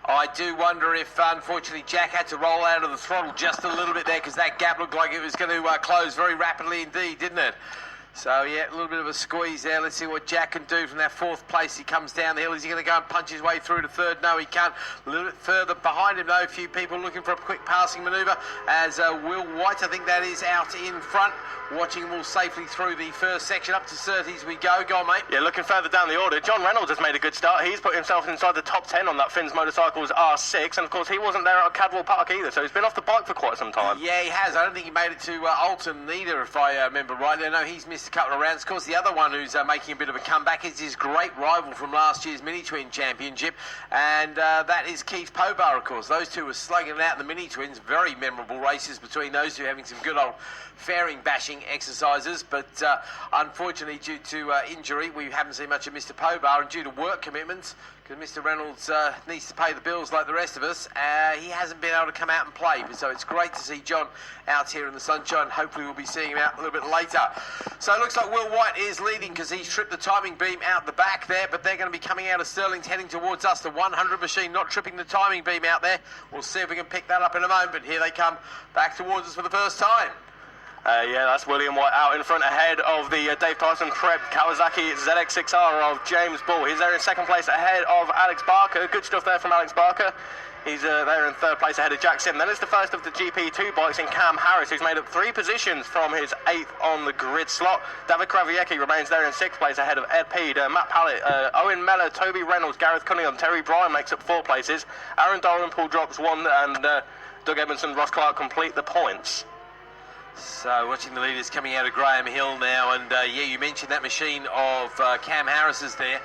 I do wonder if, unfortunately, Jack had to roll out of the throttle just a little bit there because that gap looked like it was going to close very rapidly indeed, didn't it? So, yeah, a little bit of a squeeze there. Let's see what Jack can do from that fourth place. He comes down the hill. Is he going to go and punch his way through to third? No, he can't. A little bit further behind him, though. A few people looking for a quick passing manoeuvre as Will White, I think that is out in front, watching him all safely through the first section. Up to Surtees we go. Go on, mate. Yeah, looking further down the order, John Reynolds has made a good start. He's put himself inside the top 10 on that Finn's Motorcycles R6, and of course he wasn't there at Cadwell Park either, so he's been off the bike for quite some time. Yeah, he has. I don't think he made it to Alton either, if I remember rightly. I know he's missed a couple of rounds. Of course, the other one who's making a bit of a comeback is his great rival from last year's Mini Twin Championship, and that is Keith Pobar, of course. Those two were slugging it out in the Mini Twins. Very memorable races between those two, having some good old fairing bashing exercises, but unfortunately due to injury we haven't seen much of Mr. Pobar, and due to work commitments, because Mr. Reynolds needs to pay the bills like the rest of us, he hasn't been able to come out and play. So it's great to see John out here in the sunshine. Hopefully we'll be seeing him out a little bit later. So it looks like Will White is leading because he's tripped the timing beam out the back there, but they're going to be coming out of Stirling's heading towards us. The 100 machine not tripping the timing beam out there. We'll see if we can pick that up in a moment, but here they come back towards us for the first time. Yeah, that's William White out in front ahead of the Dave Tyson Prep Kawasaki ZX6R of James Bull. He's there in second place ahead of Alex Barker. Good stuff there from Alex Barker. He's there in third place ahead of Jack Sim. Then it's the first of the GP2 bikes in Cam Harris, who's made up 3 positions from his 8th on the grid slot. David Kraviecki remains there in 6th place ahead of Ed Peed, Matt Pallett, Owen Mellor, Toby Reynolds, Gareth Cunningham, Terry Bryan makes up 4 places. Aaron Dalrymple drops 1, and Doug Edmondson, Ross Clark complete the points. So watching the leaders coming out of Graham Hill now, and yeah, you mentioned that machine of Cam Harris's there.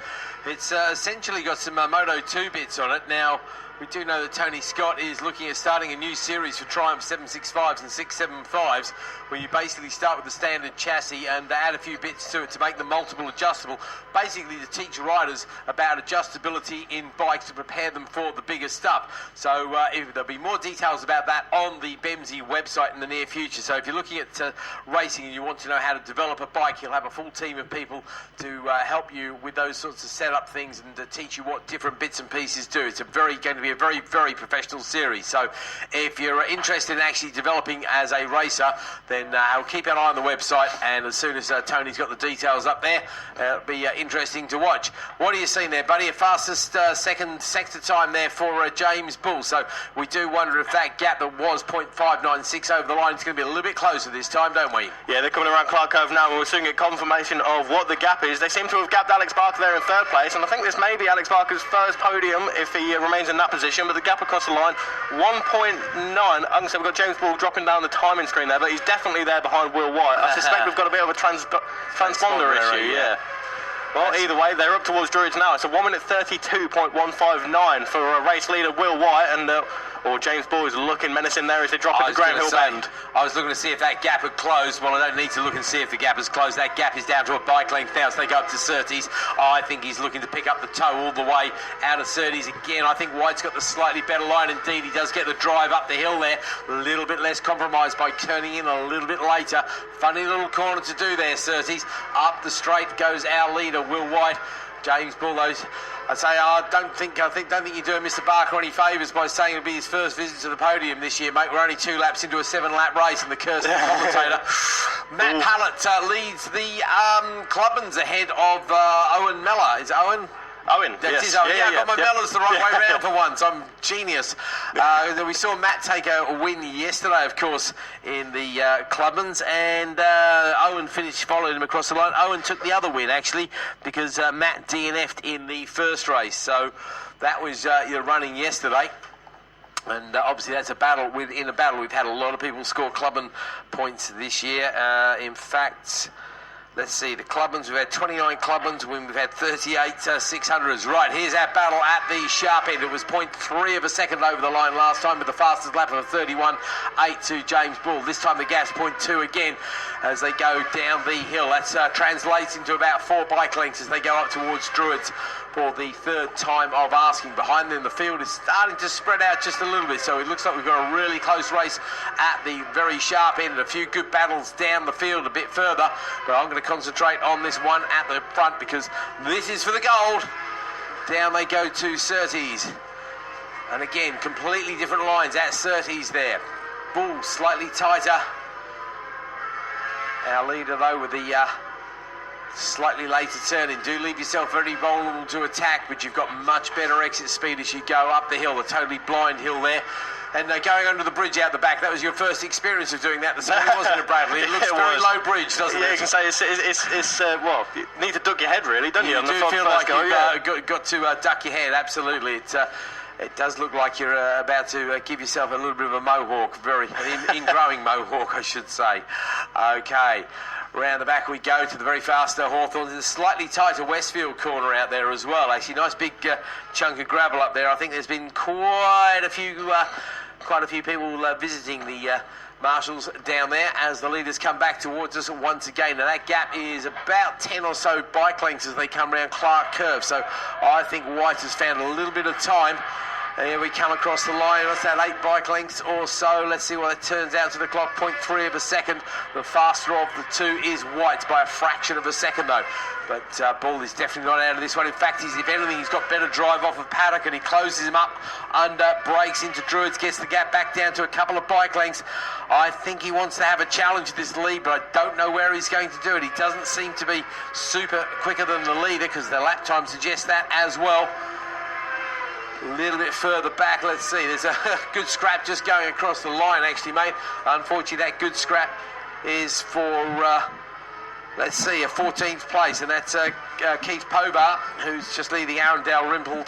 It's essentially got some Moto 2 bits on it. Now, we do know that Tony Scott is looking at starting a new series for Triumph 765s and 675s, where you basically start with the standard chassis and add a few bits to it to make them multiple adjustable, basically to teach riders about adjustability in bikes to prepare them for the bigger stuff. So there'll be more details about that on the BEMSI website in the near future. So if you're looking at racing and you want to know how to develop a bike, you'll have a full team of people to help you with those sorts of setup things and to teach you what different bits and pieces do. It's going to be a very, very professional series. So if you're interested in actually developing as a racer, then I'll keep an eye on the website, and as soon as Tony's got the details up there, it'll be interesting to watch. What are you seeing there, buddy? A fastest second sector time there for James Bull. So we do wonder if that gap that was 0.596 over the line is going to be a little bit closer this time, don't we? Yeah, they're coming around Clark Cove now, and we're soon get confirmation of what the gap is. They seem to have gapped Alex Barker there in third place, and I think this may be Alex Barker's first podium if he remains in that position, but the gap across the line, 1.9. I'm we've got James Bull dropping down the timing screen there, but he's definitely there behind Will White. I suspect we've got a bit of a transponder issue, yeah. Well, either way, they're up towards Druids now. It's a 1 minute 32.159 for race leader Will White, and James Bull is looking menacing there as they drop at the Graham Hill bend. I was looking to see if that gap had closed. Well, I don't need to look and see if the gap has closed. That gap is down to a bike length now, so they go up to Surtees. I think he's looking to pick up the toe all the way out of Surtees again. I think White's got the slightly better line. Indeed, he does get the drive up the hill there. A little bit less compromised by turning in a little bit later. Funny little corner to do there, Surtees. Up the straight goes our leader, Will White. James Bull, I say, I don't think you're doing Mr. Barker any favours by saying it'll be his first visit to the podium this year, mate. We're only 2 laps into a 7-lap race, and the curse of the commentator. Matt Pallett leads the Clubbins ahead of Owen Mellor. Is it Owen? Owen, That's yes. his Owen. I got my Mellors the right way round for once. I'm genius. We saw Matt take a win yesterday, of course, in the Clubbins, and Owen followed him across the line. Owen took the other win, actually, because Matt DNF'd in the first race. So that was your running yesterday. And obviously that's a battle. Within a battle, we've had a lot of people score Clubbin points this year. In fact, let's see, the Clubbins, we've had 29 Clubbins, we've had 38 600s. Right, here's our battle at the sharp end. It was 0.3 of a second over the line last time with the fastest lap of a 31.8 to James Bull. This time the gap's 0.2 again as they go down the hill. That translates into about 4 bike lengths as they go up towards Druids for the third time of asking. Behind them, the field is starting to spread out just a little bit, so it looks like we've got a really close race at the very sharp end and a few good battles down the field a bit further. But I'm going to concentrate on this one at the front because this is for the gold. Down they go to Surtees. And again, completely different lines at Surtees there. Bull slightly tighter. Our leader though with the slightly later turning. Do leave yourself very vulnerable to attack, but you've got much better exit speed as you go up the hill, the totally blind hill there. And going under the bridge out the back, that was your first experience of doing that this morning, wasn't it, Bradley? It looks very low bridge, doesn't it? Yeah, you can say it's well, you need to duck your head really, don't you? You do feel like you've got to duck your head, absolutely. It does look like you're about to give yourself a little bit of a mohawk, very in-growing mohawk, I should say. Okay, round the back we go to the very fast Hawthorn. There's a slightly tighter Westfield corner out there as well. Actually, nice big chunk of gravel up there. I think there's been quite a few people visiting the marshals down there as the leaders come back towards us once again. Now that gap is about 10 or so bike lengths as they come round Clark Curve. So I think White has found a little bit of time. Here we come across the line. What's that, 8 bike lengths or so? Let's see what it turns out to the clock. 0.3 of a second. The faster of the two is White by a fraction of a second though. But Bull is definitely not out of this one. In fact, if anything, he's got better drive off of Paddock and he closes him up under, breaks into Druids, gets the gap back down to a couple of bike lengths. I think he wants to have a challenge at this lead, but I don't know where he's going to do it. He doesn't seem to be super quicker than the leader because the lap time suggests that as well. A little bit further back, let's see. There's a good scrap just going across the line, actually, mate. Unfortunately, that good scrap is for, let's see, a 14th place, and that's Keith Pobart, who's just leading Aaron Dalrymple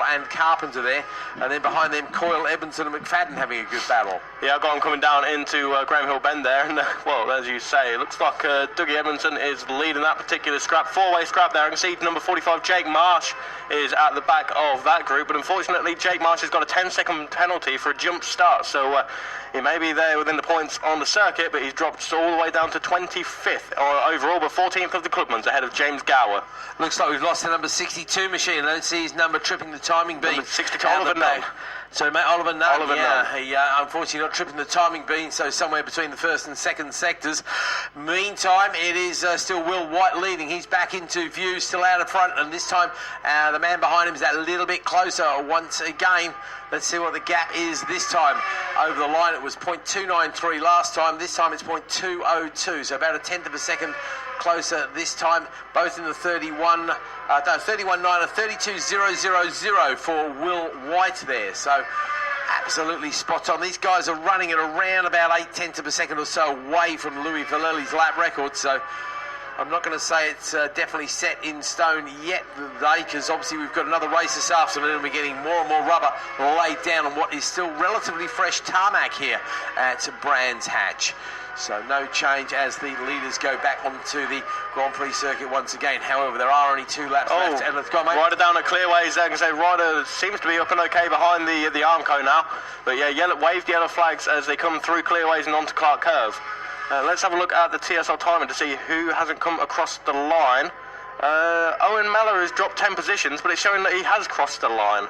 and Carpenter there, and then behind them, Coyle, Edmondson and McFadden having a good battle. Yeah, I've got him coming down into Graham Hill Bend there, and well, as you say, it looks like Dougie Edmondson is leading that particular scrap, 4-way scrap there. I can see number 45, Jake Marsh, is at the back of that group, but unfortunately Jake Marsh has got a 10-second penalty for a jump start, so he may be there within the points on the circuit, but he's dropped all the way down to 25th overall, but 14th of the Clubman's ahead of James Gower. Looks like we've lost the number 62 machine. I don't see his number tripping the timing beam. Number 62, Oliver Nunn. So, mate, Oliver Nunn, Oliver Nunn. He unfortunately not tripping the timing beam, so somewhere between the first and second sectors. Meantime, it is still Will White leading. He's back into view, still out of front, and this time the man behind him is that little bit closer once again. Let's see what the gap is this time. Over the line, it was 0.293 last time. This time it's 0.202, so about a tenth of a second closer this time, both in the 31.9 and 32.000 for Will White there. So absolutely spot on. These guys are running at around about 0.8 of a second or so away from Louis Vallely's lap record. So I'm not going to say it's definitely set in stone yet, because obviously we've got another race this afternoon and we're getting more and more rubber laid down on what is still relatively fresh tarmac here at Brands Hatch. So no change as the leaders go back onto the Grand Prix circuit once again. However, there are only 2 laps left. And let's go, mate. Ryder down at Clearways. I can say Ryder seems to be up and okay behind the Armco now. But yeah, waved yellow flags as they come through Clearways and onto Clark Curve. Let's have a look at the TSL timer to see who hasn't come across the line. Owen Mellor has dropped 10 positions, but it's showing that he has crossed the line.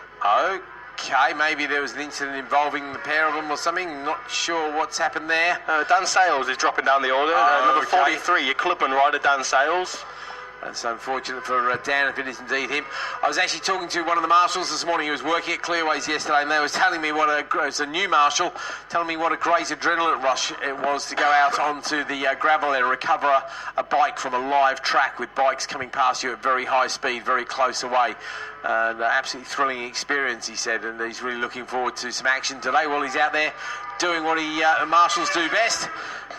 Okay, maybe there was an incident involving the pair of them or something. Not sure what's happened there. Dan Sales is dropping down the order. Number 43, your Clubman rider, Dan Sales. That's unfortunate for Dan if it is indeed him. I was actually talking to one of the marshals this morning who was working at Clearways yesterday, and they was telling me it's a new marshal, telling me what a great adrenaline rush it was to go out onto the gravel and recover a bike from a live track with bikes coming past you at very high speed, very close away. And absolutely thrilling experience, he said, and he's really looking forward to some action today. Well, he's out there doing what marshals do best,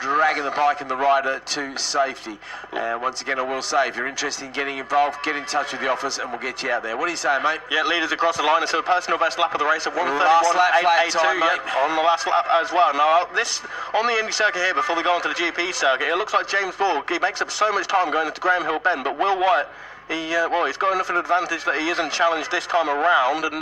dragging the bike and the rider to safety. And once again, I will say, if you're interested in getting involved, get in touch with the office and we'll get you out there. What are you saying, mate? Yeah, leaders across the line. It's a personal best lap of the race of 1:31.882. On the last lap as well. Now, this on the Indy circuit here, before we go on to the GP circuit, it looks like James Bull, he makes up so much time going into Graham Hill Bend, but Will White, he's got enough of an advantage that he isn't challenged this time around, and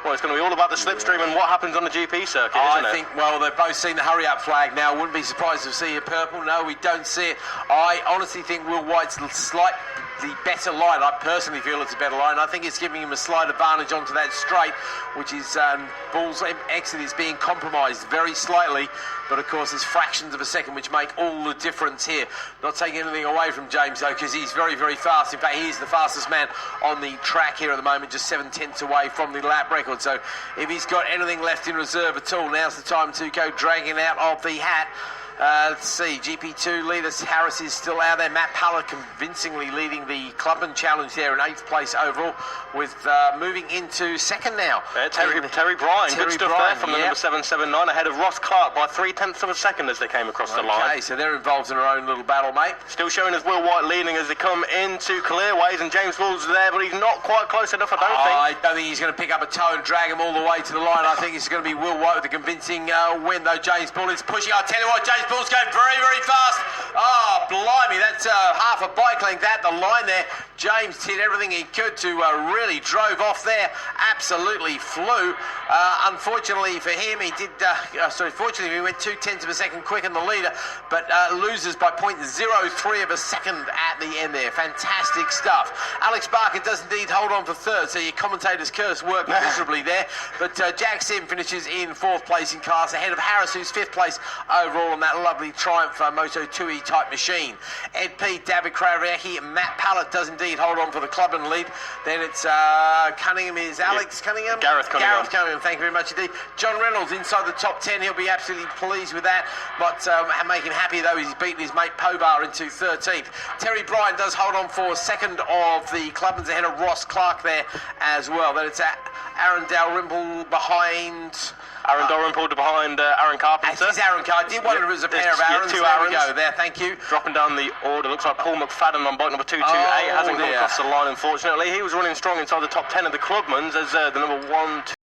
it's going to be all about the slipstream and what happens on the GP circuit, isn't it? I think, they've both seen the hurry-up flag now. Wouldn't be surprised to see a purple. No, we don't see it. I honestly think Will White's slight the better line. I personally feel it's a better line. I think it's giving him a slight advantage onto that straight, which is Bull's exit is being compromised very slightly, but of course there's fractions of a second which make all the difference here. Not taking anything away from James though, because he's very, very fast. In fact, he's the fastest man on the track here at the moment, just 7/10 away from the lap record. So if he's got anything left in reserve at all, now's the time to go dragging out of the hat. Let's see, GP2 leader Harris is still out there. Matt Pallett convincingly leading the Clubman Challenge there in 8th place overall, with moving into second now. Terry Bryan, good stuff there from the number 779, ahead of Ross Clark by 0.3 of a second as they came across the line. Okay, so they're involved in their own little battle, mate. Still showing as Will White leading as they come into clearways, and James Bull's there, but he's not quite close enough, I don't think. I don't think he's going to pick up a toe and drag him all the way to the line. I think it's going to be Will White with a convincing win, though James Bull is pushing. I tell you what, James Bull's going very, very fast. Oh, blimey, that's half a bike length at the line there. James did everything he could to really drove off there. Absolutely flew. Unfortunately for him, he did, fortunately he went 0.2 of a second quicker than the leader, but loses by 0.03 of a second at the end there. Fantastic stuff. Alex Barker does indeed hold on for third, so your commentator's curse worked miserably there. But Jack Sim finishes in 4th place in class, ahead of Harris, who's 5th place overall on that lovely Triumph Moto 2E type machine. Ed P, David Kravecki, Matt Pallett does indeed hold on for the club and lead. Then it's Cunningham is Alex Cunningham? Gareth Cunningham. Gareth Cunningham, thank you very much indeed. John Reynolds inside the top 10, he'll be absolutely pleased with that. But make him happy though, he's beaten his mate Pobar into 13th. Terry Bryan does hold on for second of the Clubmans, ahead of Ross Clark there as well. Then it's Aaron Dalrymple behind... Aaron Dalrymple behind Aaron Carpenter. It is Aaron Carpenter. I did wonder if it was a pair of Aarons. Two there Aarons. we go there, thank you. Dropping down the order, looks like Paul McFadden on bike number 228 hasn't come across the line, unfortunately. He was running strong inside the top 10 of the Clubmans as the number 1, 2...